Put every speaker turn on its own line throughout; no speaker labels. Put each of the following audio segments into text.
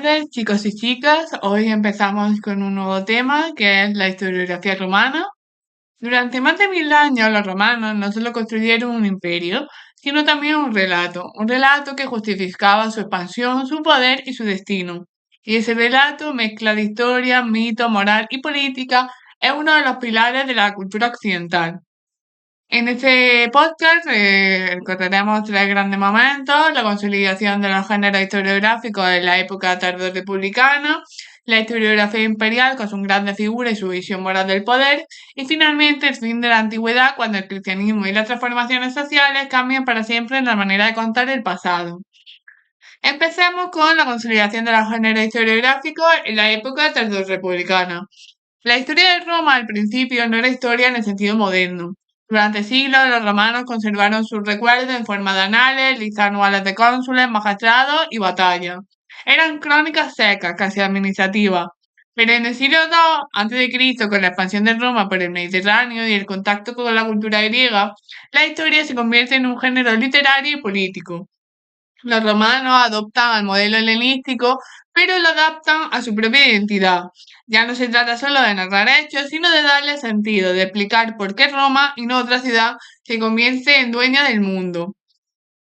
tardes, chicos y chicas. Hoy empezamos con un nuevo tema que es la historiografía romana. Durante más de 1000 años los romanos no solo construyeron un imperio, sino también un relato que justificaba su expansión, su poder y su destino. Y ese relato, mezcla de historia, mito, moral y política, es uno de los pilares de la cultura occidental. En este podcast recordaremos tres grandes momentos: la consolidación de los géneros historiográficos en la época tardorrepublicana, la historiografía imperial con sus grandes figuras y su visión moral del poder, y finalmente el fin de la antigüedad, cuando el cristianismo y las transformaciones sociales cambian para siempre la manera de contar el pasado. Empecemos con la consolidación de los géneros historiográficos en la época tardorrepublicana. La historia de Roma al principio no era historia en el sentido moderno. Durante siglos los romanos conservaron sus recuerdos en forma de anales, listas anuales de cónsules, magistrados y batallas. Eran crónicas secas, casi administrativas. Pero en el siglo II a.C., con la expansión de Roma por el Mediterráneo y el contacto con la cultura griega, la historia se convierte en un género literario y político. Los romanos adoptan el modelo helenístico, pero lo adaptan a su propia identidad. Ya no se trata solo de narrar hechos, sino de darle sentido, de explicar por qué Roma y no otra ciudad se convierte en dueña del mundo.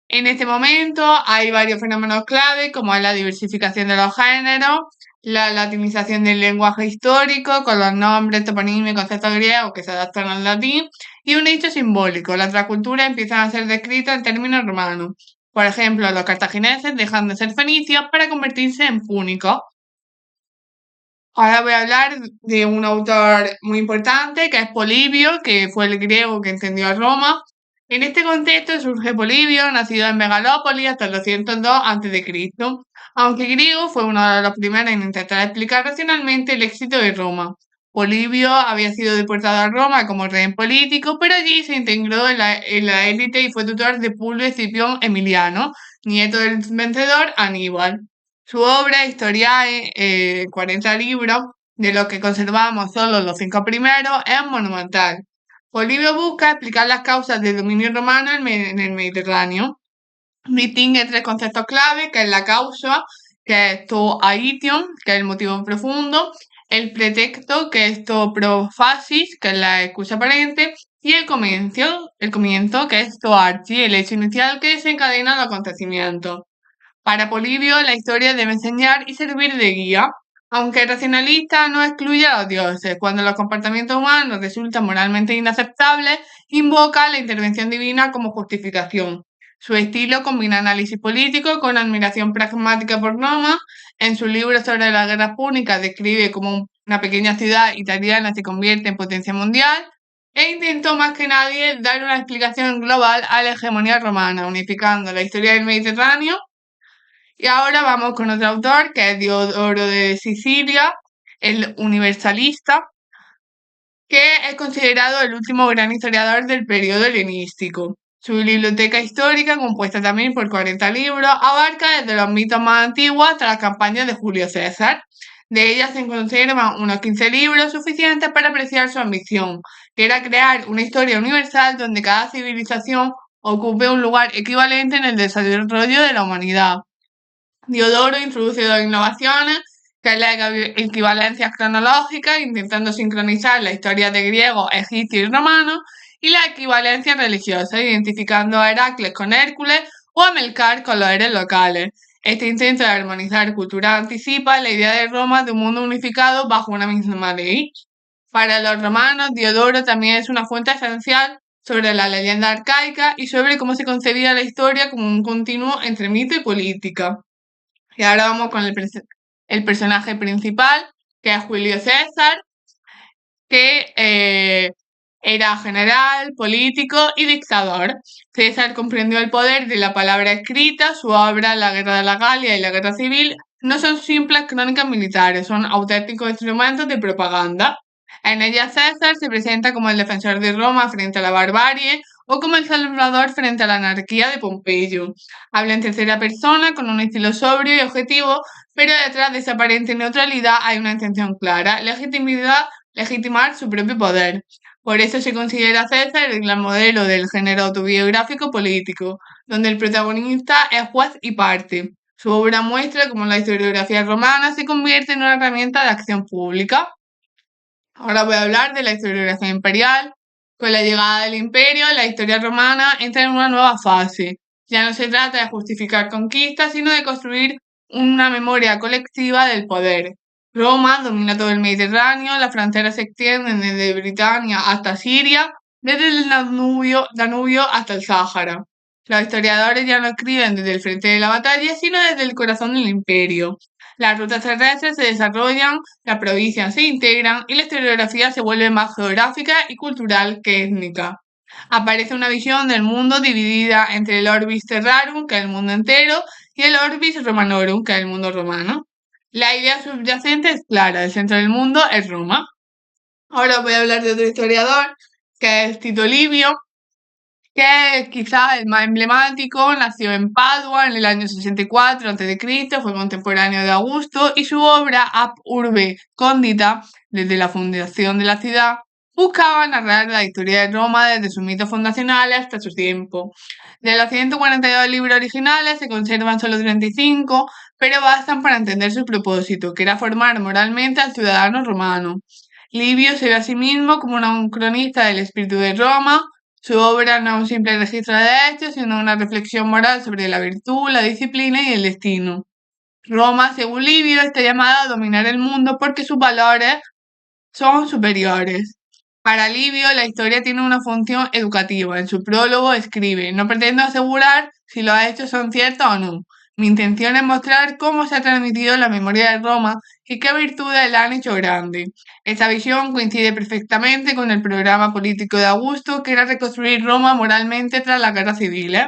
En este momento hay varios fenómenos clave, como es la diversificación de los géneros, la latinización del lenguaje histórico, con los nombres, toponimios y conceptos griegos que se adaptan al latín, y un hecho simbólico: las culturas empiezan a ser descritas en términos romanos. Por ejemplo, los cartagineses dejan de ser fenicios para convertirse en púnicos. Ahora voy a hablar de un autor muy importante, que es Polibio, que fue el griego que entendió a Roma. En este contexto surge Polibio, nacido en Megalópolis hasta el 202 a.C. Aunque griego, fue uno de los primeros en intentar explicar racionalmente el éxito de Roma. Polibio había sido deportado a Roma como rehén político, pero allí se integró en la élite y fue tutor de Publio Escipión Emiliano, nieto del vencedor Aníbal. Su obra, Historiae, 40 libros, de los que conservamos solo los 5 primeros, es monumental. Polibio busca explicar las causas del dominio romano en el Mediterráneo. Distingue tres conceptos clave, que es la causa, que es to aition, que es el motivo profundo; el pretexto, que es to profasis, que es la excusa aparente; y el comienzo, que es to archi, el hecho inicial que desencadena los acontecimientos. Para Polibio, la historia debe enseñar y servir de guía. Aunque el racionalista no excluye a los dioses, cuando los comportamientos humanos resultan moralmente inaceptables, invoca la intervención divina como justificación. Su estilo combina análisis político con admiración pragmática por Roma. En su libro sobre las guerras púnicas describe cómo una pequeña ciudad italiana se convierte en potencia mundial, e intentó más que nadie dar una explicación global a la hegemonía romana, unificando la historia del Mediterráneo. Y ahora vamos con otro autor, que es Diodoro de Sicilia, el universalista, que es considerado el último gran historiador del periodo helenístico. Su biblioteca histórica, compuesta también por 40 libros, abarca desde los mitos más antiguos hasta las campañas de Julio César. De ellas se conservan unos 15 libros suficientes para apreciar su ambición, que era crear una historia universal donde cada civilización ocupe un lugar equivalente en el desarrollo de la humanidad. Diodoro introduce dos innovaciones, que es la equivalencia cronológica, intentando sincronizar la historia de griegos, egipcios y romanos, y la equivalencia religiosa, identificando a Heracles con Hércules o a Melcar con los héroes locales. Este intento de armonizar culturas anticipa la idea de Roma de un mundo unificado bajo una misma ley. Para los romanos, Diodoro también es una fuente esencial sobre la leyenda arcaica y sobre cómo se concebía la historia como un continuo entre mito y política. Y ahora vamos con el personaje principal, que es Julio César, que era general, político y dictador. César comprendió el poder de la palabra escrita. Su obra, La guerra de la Galia y la guerra civil, no son simples crónicas militares, son auténticos instrumentos de propaganda. En ellas César se presenta como el defensor de Roma frente a la barbarie, o como el salvador frente a la anarquía de Pompeyo. Habla en tercera persona con un estilo sobrio y objetivo, pero detrás de esa aparente neutralidad hay una intención clara: legitimar su propio poder. Por eso se considera a César el gran modelo del género autobiográfico político, donde el protagonista es juez y parte. Su obra muestra cómo la historiografía romana se convierte en una herramienta de acción pública. Ahora voy a hablar de la historiografía imperial. Con la llegada del imperio, la historia romana entra en una nueva fase. Ya no se trata de justificar conquistas, sino de construir una memoria colectiva del poder. Roma domina todo el Mediterráneo, las fronteras se extienden desde Britania hasta Siria, desde el Danubio hasta el Sáhara. Los historiadores ya no escriben desde el frente de la batalla, sino desde el corazón del imperio. Las rutas terrestres se desarrollan, las provincias se integran y la historiografía se vuelve más geográfica y cultural que étnica. Aparece una visión del mundo dividida entre el orbis terrarum, que es el mundo entero, y el orbis romanorum, que es el mundo romano. La idea subyacente es clara, el centro del mundo es Roma. Ahora voy a hablar de otro historiador, que es Tito Livio, que es quizá el más emblemático. Nació en Padua en el año 64 a.C., fue contemporáneo de Augusto, y su obra Ab Urbe Condita, desde la fundación de la ciudad, buscaba narrar la historia de Roma desde sus mitos fundacionales hasta su tiempo. De los 142 libros originales se conservan solo 35, pero bastan para entender su propósito, que era formar moralmente al ciudadano romano. Livio se ve a sí mismo como un cronista del espíritu de Roma. Su obra no es un simple registro de hechos, sino una reflexión moral sobre la virtud, la disciplina y el destino. Roma, según Livio, está llamada a dominar el mundo porque sus valores son superiores. Para Livio, la historia tiene una función educativa. En su prólogo escribe: no pretendo asegurar si los hechos son ciertos o no. Mi intención es mostrar cómo se ha transmitido la memoria de Roma y qué virtudes la han hecho grande. Esta visión coincide perfectamente con el programa político de Augusto, que era reconstruir Roma moralmente tras las guerras civiles.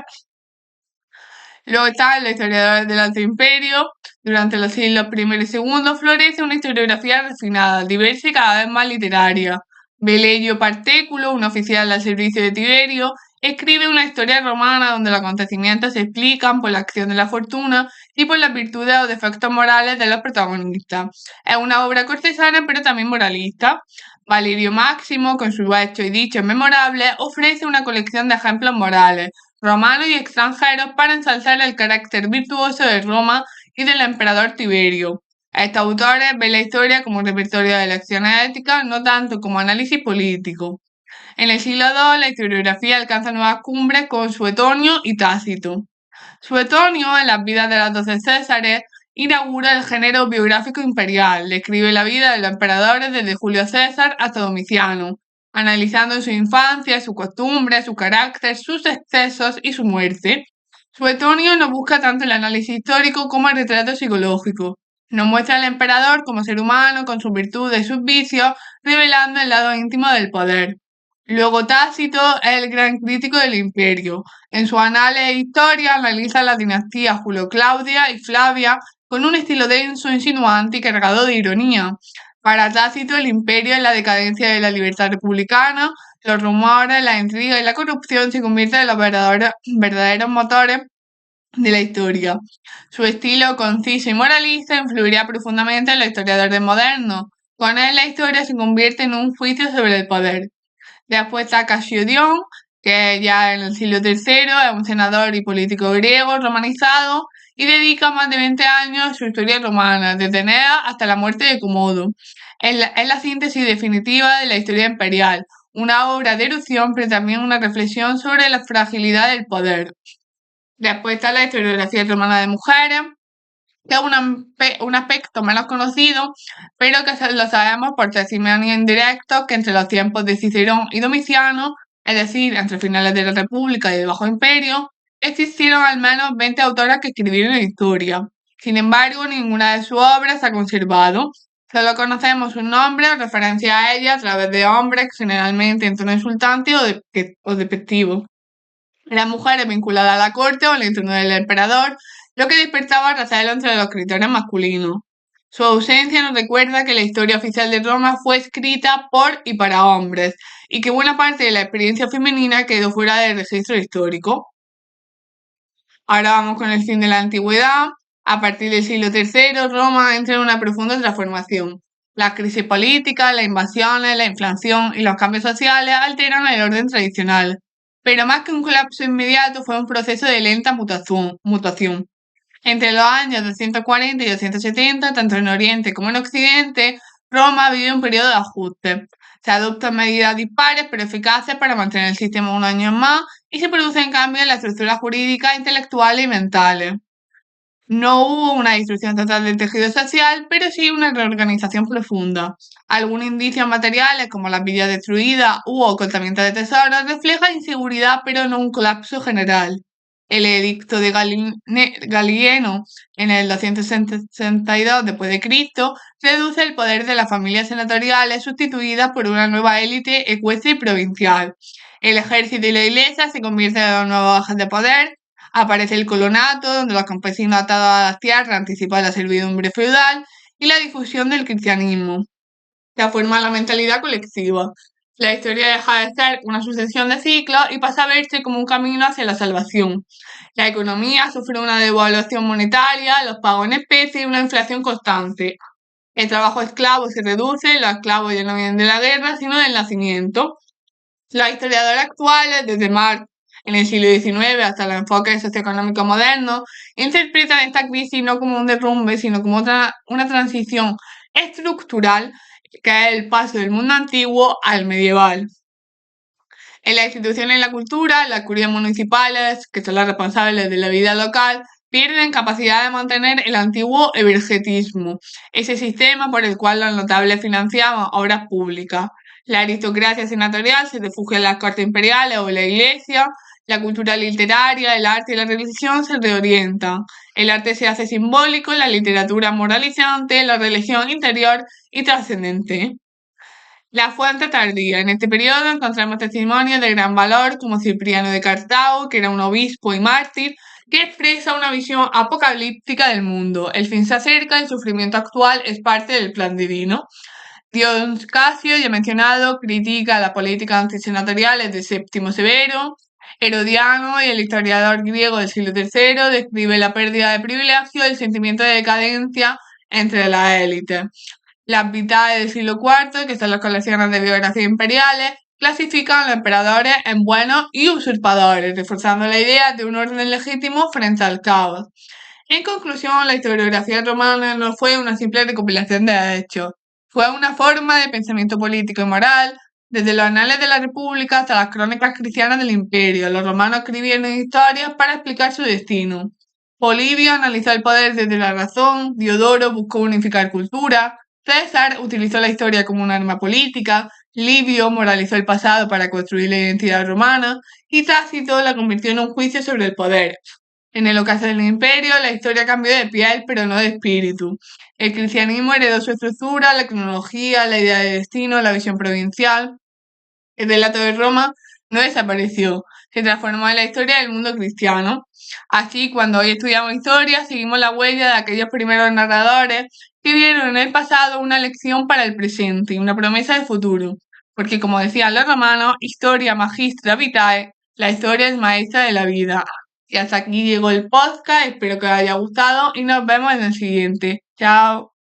Luego está la historia del Alto Imperio. Durante los siglos I y II florece una historiografía refinada, diversa y cada vez más literaria. Velleio Partéculo, un oficial al servicio de Tiberio, escribe una historia romana donde los acontecimientos se explican por la acción de la fortuna y por las virtudes o defectos morales de los protagonistas. Es una obra cortesana pero también moralista. Valerio Máximo, con sus hechos y dichos memorables, ofrece una colección de ejemplos morales, romanos y extranjeros, para ensalzar el carácter virtuoso de Roma y del emperador Tiberio. Estos autores ven la historia como un repertorio de lecciones éticas, no tanto como análisis político. En el siglo II, la historiografía alcanza nuevas cumbres con Suetonio y Tácito. Suetonio, en las vidas de los 12 Césares, inaugura el género biográfico imperial, describe la vida de los emperadores desde Julio César hasta Domiciano, analizando su infancia, sus costumbres, su carácter, sus excesos y su muerte. Suetonio no busca tanto el análisis histórico como el retrato psicológico. Nos muestra al emperador como ser humano, con sus virtudes y sus vicios, revelando el lado íntimo del poder. Luego Tácito es el gran crítico del imperio. En su análisis de historia analiza las dinastías Julio-Claudia y Flavia con un estilo denso, insinuante y cargado de ironía. Para Tácito, el imperio es la decadencia de la libertad republicana, los rumores, la intriga y la corrupción se convierten en los verdaderos motores de la historia. Su estilo conciso y moralista influiría profundamente en los historiadores modernos. Con él la historia se convierte en un juicio sobre el poder. Después está Casiodión, que ya en el siglo III es un senador y político griego romanizado y dedica más de 20 años a su historia romana, desde Enea hasta la muerte de Comodo. Es la síntesis definitiva de la historia imperial, una obra de erupción, pero también una reflexión sobre la fragilidad del poder. Después está la historiografía romana de mujeres, que es un aspecto menos conocido, pero que lo sabemos por testimonios indirectos que entre los tiempos de Cicerón y Domiciano, es decir, entre finales de la República y el Bajo Imperio, existieron al menos 20 autoras que escribieron historia. Sin embargo, ninguna de sus obras se ha conservado. Solo conocemos su nombre o referencia a ella a través de hombres, generalmente en tono insultante o despectivo. Eran mujeres vinculadas a la corte o al entorno del emperador, lo que despertaba recelo entre los escritores masculinos. Su ausencia nos recuerda que la historia oficial de Roma fue escrita por y para hombres, y que buena parte de la experiencia femenina quedó fuera del registro histórico. Ahora vamos con el fin de la antigüedad. A partir del siglo III, Roma entra en una profunda transformación. Las crisis políticas, las invasiones, la inflación y los cambios sociales alteran el orden tradicional. Pero más que un colapso inmediato, fue un proceso de lenta mutación. Entre los años 240 y 270, tanto en Oriente como en Occidente, Roma vive un periodo de ajuste. Se adoptan medidas dispares pero eficaces para mantener el sistema un año más y se producen cambios en la estructura jurídica, intelectuales y mentales. No hubo una destrucción total del tejido social, pero sí una reorganización profunda. Algunos indicios materiales, como las villas destruidas u ocultamiento de tesoros, reflejan inseguridad, pero no un colapso general. El edicto de Gallieno en el 262 después de Cristo reduce el poder de las familias senatoriales sustituidas por una nueva élite ecuestre y provincial. El ejército y la iglesia se convierten en los nuevos ejes de poder. Aparece el colonato, donde los campesinos atados a las tierras anticipan la servidumbre feudal, y la difusión del cristianismo, que forma la mentalidad colectiva. La historia deja de ser una sucesión de ciclos y pasa a verse como un camino hacia la salvación. La economía sufre una devaluación monetaria, los pagos en especie y una inflación constante. El trabajo esclavo se reduce, los esclavos ya no vienen de la guerra, sino del nacimiento. Los historiadores actuales, desde Marx en el siglo XIX hasta el enfoque socioeconómico moderno, interpretan esta crisis no como un derrumbe, sino como una transición estructural, que es el paso del mundo antiguo al medieval. En las instituciones y la cultura, las curias municipales, que son las responsables de la vida local, pierden capacidad de mantener el antiguo evergetismo, ese sistema por el cual los notables financiaban obras públicas. La aristocracia senatorial se refugia en las cortes imperiales o en la iglesia, la cultura literaria, el arte y la religión se reorientan. El arte se hace simbólico, la literatura moralizante, la religión interior y trascendente. La fuente tardía. En este periodo encontramos testimonios de gran valor como Cipriano de Cartago, que era un obispo y mártir, que expresa una visión apocalíptica del mundo. El fin se acerca, el sufrimiento actual es parte del plan divino. Dion Casio, ya mencionado, critica la política antisenatorial de Séptimo Severo. Herodiano, y el historiador griego del siglo III, describe la pérdida de privilegio y el sentimiento de decadencia entre las élites. Las vitales del siglo IV, que son las colecciones de biografías imperiales, clasifican a los emperadores en buenos y usurpadores, reforzando la idea de un orden legítimo frente al caos. En conclusión, la historiografía romana no fue una simple recopilación de hechos, fue una forma de pensamiento político y moral. Desde los anales de la República hasta las crónicas cristianas del Imperio, los romanos escribieron historias para explicar su destino. Polibio analizó el poder desde la razón, Diodoro buscó unificar cultura, César utilizó la historia como un arma política, Livio moralizó el pasado para construir la identidad romana y Tácito la convirtió en un juicio sobre el poder. En el ocaso del imperio, la historia cambió de piel, pero no de espíritu. El cristianismo heredó su estructura, la cronología, la idea de destino, la visión provincial. El relato de Roma no desapareció, se transformó en la historia del mundo cristiano. Así, cuando hoy estudiamos historia, seguimos la huella de aquellos primeros narradores que vieron en el pasado una lección para el presente y una promesa de futuro. Porque, como decían los romanos, historia magistra vitae, la historia es maestra de la vida. Y hasta aquí llegó el podcast, espero que os haya gustado y nos vemos en el siguiente. Chao.